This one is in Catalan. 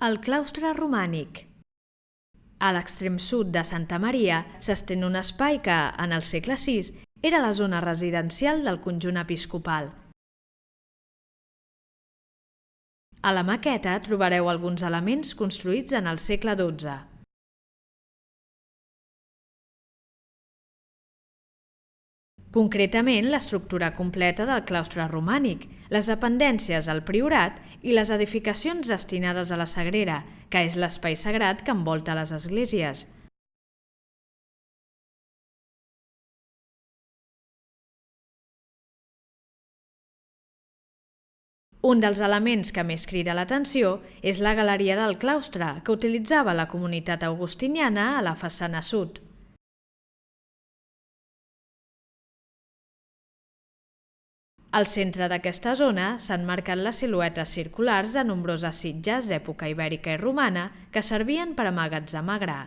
El claustre romànic. A l'extrem sud de Santa Maria s'estén un espai que, en el segle VI, era la zona residencial del conjunt episcopal. A la maqueta trobareu alguns elements construïts en el segle XII. Concretament, l'estructura completa del claustre romànic, les dependències al priorat i les edificacions destinades a la sagrera, que és l'espai sagrat que envolta les esglésies. Un dels elements que més crida l'atenció és la galeria del claustre, que utilitzava la comunitat augustiniana a la façana sud. Al centre d'aquesta zona s'han marcat les siluetes circulars de nombroses sitges d'època ibèrica i romana que servien per emmagatzemar gra.